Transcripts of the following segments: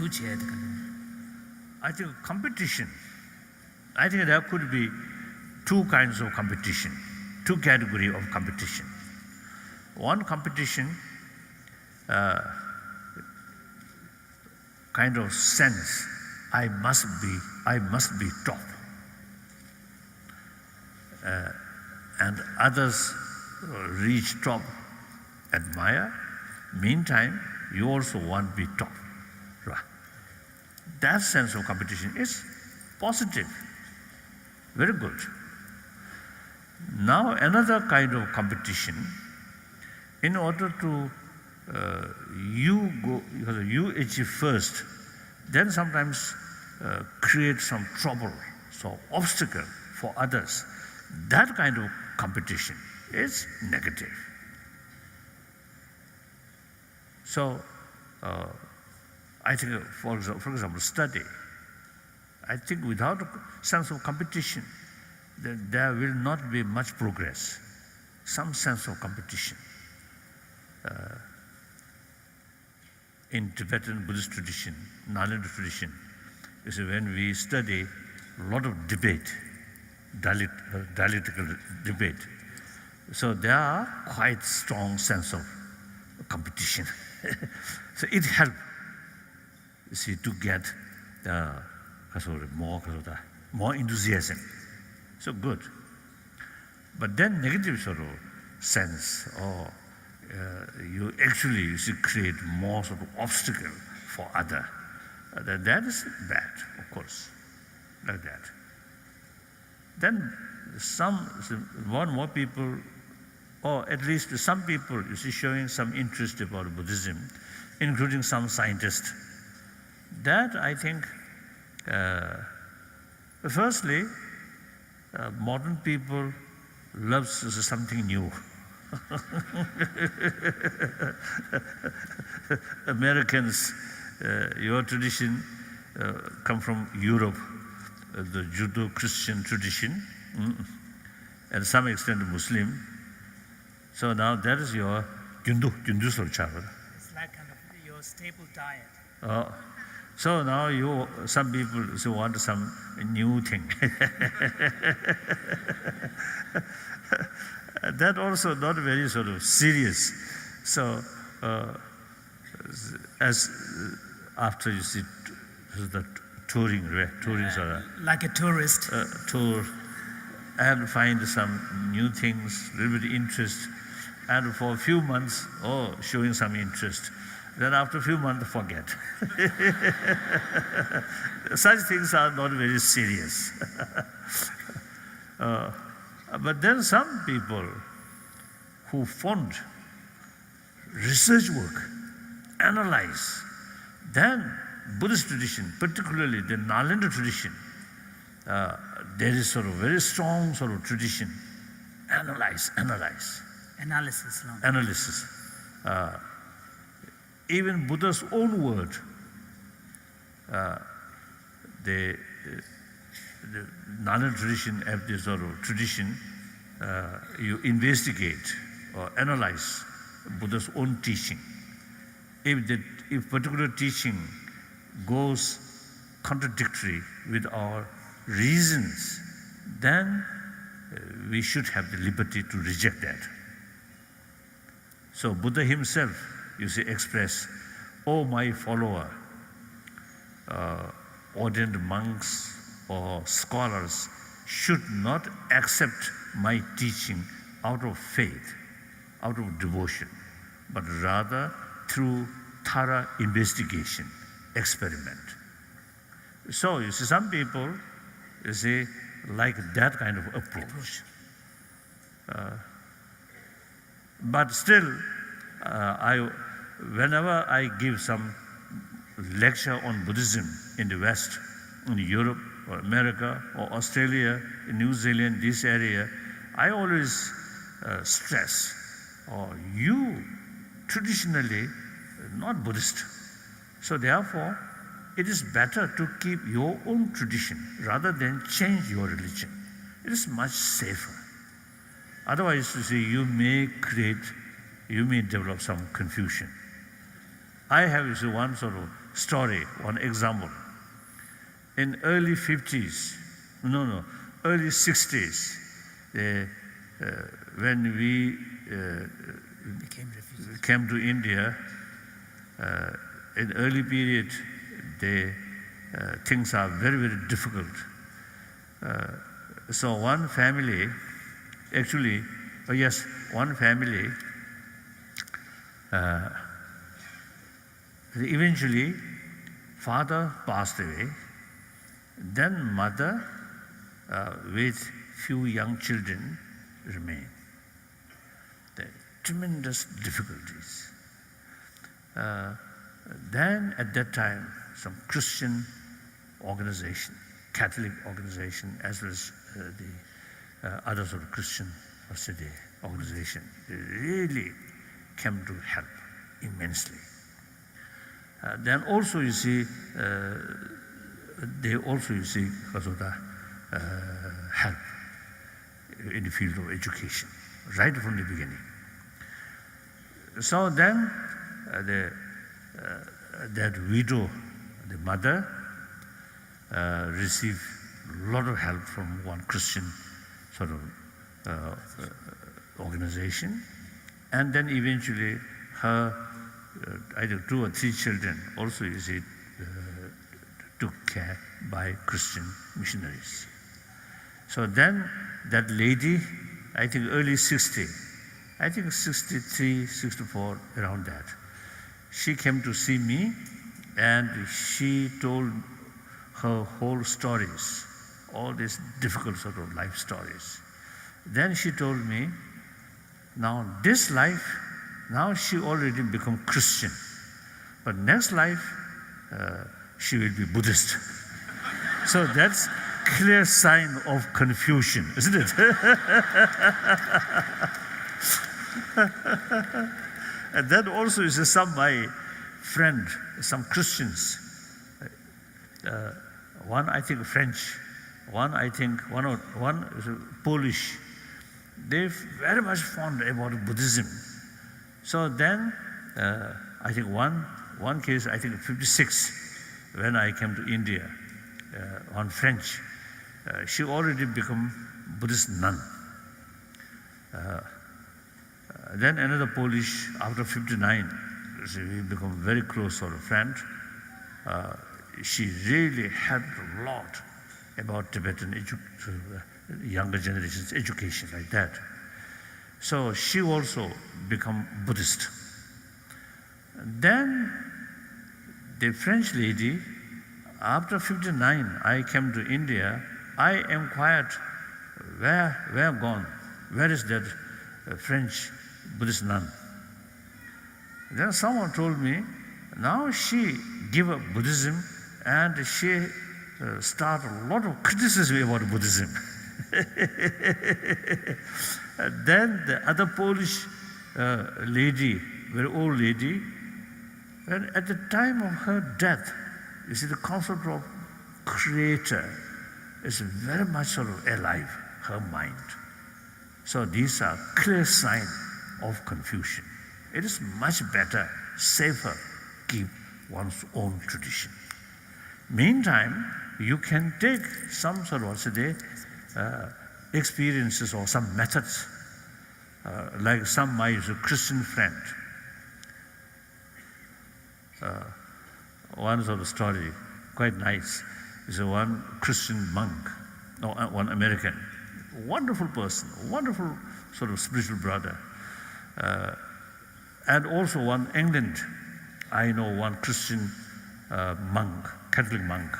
出起来的可能。I think competition. I think there could be two kinds of competition, two categories of competition. One competition, kind of sense, I must be top. And others reach top, admire. Meantime, you also want to be top. Right? That sense of competition is positive, very good. Now another kind of competition, in order to you achieve first, then sometimes create some trouble, so obstacle for others. That kind of competition is negative. So I think, for example, study. I think without a sense of competition, then there will not be much progress. Some sense of competition. In Tibetan Buddhist tradition, Nalanda tradition, you see, when we study a lot of debate, dialectical debate, so there are quite strong sense of competition. So it helps, you see, to get more enthusiasm. So good. But then negative sort of sense, or you actually create more sort of obstacle for other. That is bad, of course, like that. Then more and more people, or at least some people, you see, showing some interest about Buddhism, including some scientists. That I think, firstly, modern people love something new. Americans, your tradition come from Europe, the Judeo-Christian tradition, and some extent Muslim. So now that is your Gyundu Solchava. It's like kind of your staple diet. So now some people want some new thing. That also not very sort of serious. So as after you see the touring, right? Touring like a tourist. Tour and find some new things, little bit interest, and for a few months, showing some interest. Then after a few months, forget. Such things are not very serious. But then some people who fund research work, analyze, then Buddhist tradition, particularly the Nalanda tradition, there is sort of very strong sort of tradition. Analysis. Even Buddha's own word, the Nalanda tradition have this sort of tradition, you investigate or analyze Buddha's own teaching. If particular teaching goes contradictory with our reasons, then we should have the liberty to reject that. So Buddha himself, you see, express, "Oh, my follower, ordained monks or scholars should not accept my teaching out of faith, out of devotion, but rather through thorough investigation, experiment." So you see, some people, you see, like that kind of approach. But still, whenever I give some lecture on Buddhism in the West, in Europe or America or Australia, New Zealand, this area, I always stress, you traditionally not Buddhist. So therefore, it is better to keep your own tradition rather than change your religion. It is much safer. Otherwise, you see, you may develop some confusion. I have one sort of story, one example. In early 50s, early 60s, when we Became refugees. came to India, in early period, things are very, very difficult. So one family, one family, eventually father passed away, then mother with few young children remained. The tremendous difficulties. Then at that time, some Christian organization, Catholic organization, as well as the other sort of Christian organization, they really came to help immensely. Then also you see, they also because of the help in the field of education, right from the beginning. So then that widow, the mother, received a lot of help from one Christian sort of organization, and then eventually her either 2 or 3 children also took care by Christian missionaries. So then that lady, I think early 60, I think 63, 64, around that, she came to see me and she told her whole stories, all these difficult sort of life stories. Then she told me, now this life, now she already become Christian, but next life she will be Buddhist. So that's clear sign of confusion, isn't it? And then also is some my friend, some Christians, one I think French, one is Polish. They're very much fond about Buddhism. So then, I think one case, I think 56, when I came to India, one French, she already become Buddhist nun. Then another Polish, after 59, we become very close sort of friend. She really helped a lot about Tibetan younger generations education like that. So she also become Buddhist. Then the French lady, after 59, I came to India. I inquired, where gone? Where is that French Buddhist nun? Then someone told me, now she give up Buddhism and she start a lot of criticism about Buddhism. Then the other Polish lady, very old lady, and at the time of her death, you see the concept of creator is very much sort of alive, her mind. So these are clear signs of confusion. It is much better, safer, keep one's own tradition. Meantime, you can take some sort of experiences or some methods, like some my Christian friend. One sort of story, quite nice, is one Christian monk, one American, wonderful person, wonderful sort of spiritual brother, and also one England. I know one Christian monk, Catholic monk.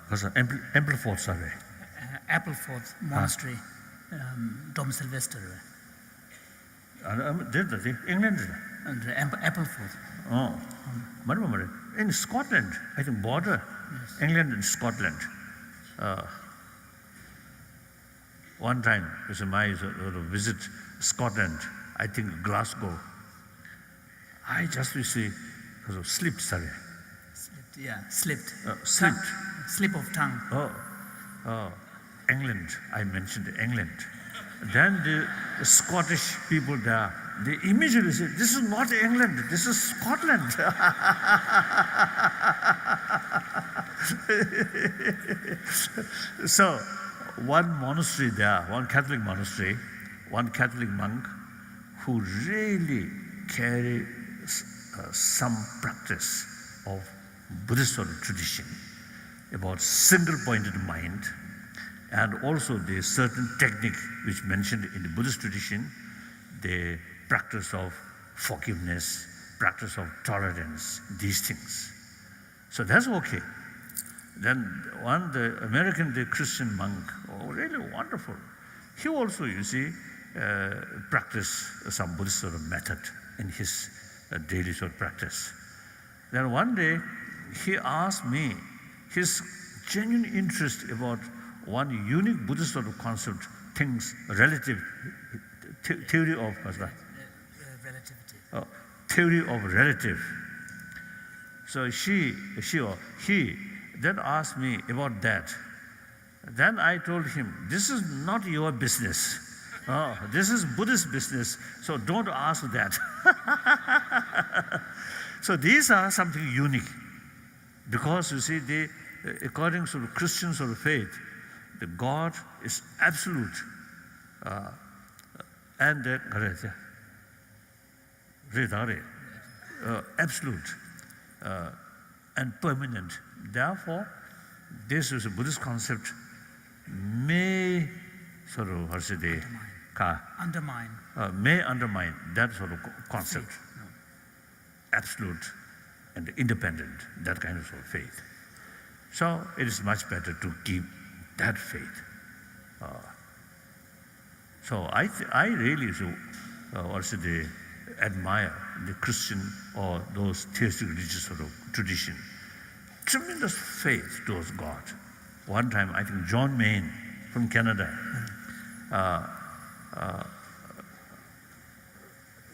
Was it Appleford, sorry? Appleforth Monastery, Dom Sylvester. England. And Appleforth. Oh, in Scotland, I think border, yes. England and Scotland. One time, it was my visit Scotland, I think Glasgow. I just slipped, sorry. Slipped, yeah, slipped. Slipped. Slip of tongue. Oh, England, I mentioned England. Then the Scottish people there, they immediately say, this is not England, this is Scotland. So, one monastery there, one Catholic monastery, one Catholic monk who really carry some practice of Buddhist sort of tradition about single-pointed mind, and also the certain technique which mentioned in the Buddhist tradition, the practice of forgiveness, practice of tolerance, these things. So that's okay. Then the American, the Christian monk, oh, really wonderful. He also, you see, practiced some Buddhist sort of method in his daily sort of practice. Then one day, he asked me his genuine interest about one unique Buddhist sort of concept, things, relative, theory of, what's that? Relativity. Theory of relative. So he then asked me about that. Then I told him, this is not your business. This is Buddhist business, so don't ask that. So these are something unique. Because you see, according to the Christian sort of faith, the God is absolute and absolute and permanent. Therefore, this is a Buddhist concept may sort of, how should they, may undermine that sort of concept. Faith. No. Absolute and independent, that kind of sort of faith. So it is much better to keep that faith. So I really, what should they, admire the Christian or those theistic religious sort of tradition. Tremendous faith towards God. One time, I think John Main from Canada,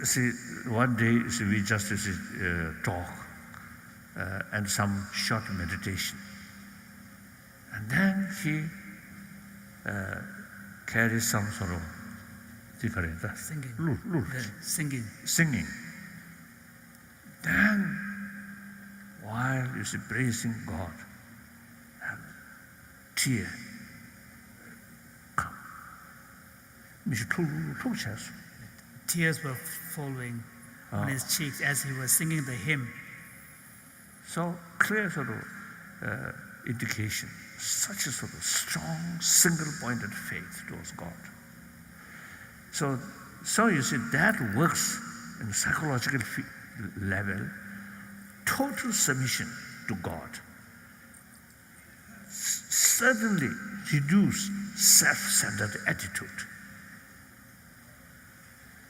see, one day we just talk and some short meditation. And then he carries some sort of singing. Then, while you see praising God, tear come. Tears were falling on his cheeks as he was singing the hymn. So clear sort of indication, such a sort of strong, single-pointed faith towards God. So you see, that works in psychological level, total submission to God. Certainly reduce self-centered attitude.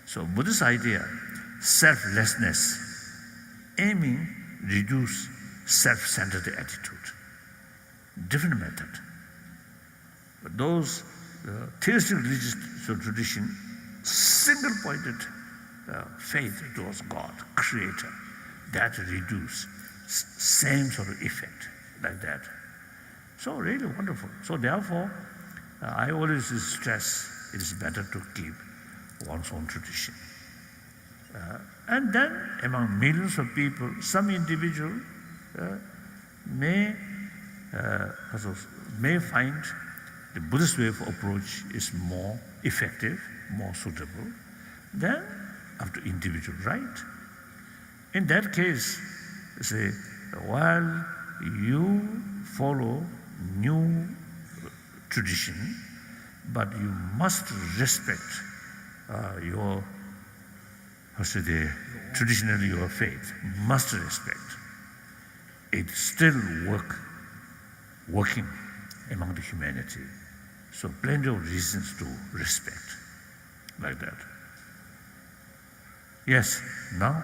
So Buddhist idea, selflessness, aiming reduce self-centered attitude. Different method. But those theistic religious tradition, single-pointed faith towards God, Creator, that reduce same sort of effect like that. So really wonderful. So therefore, I always stress it is better to keep one's own tradition. And then among millions of people, some individual may find the Buddhist way of approach is more effective, more suitable. Then up to individual right. In that case, say, while you follow new tradition, but you must respect your, traditionally your faith, must respect. It's still working among the humanity. So plenty of reasons to respect, like that. Yes, now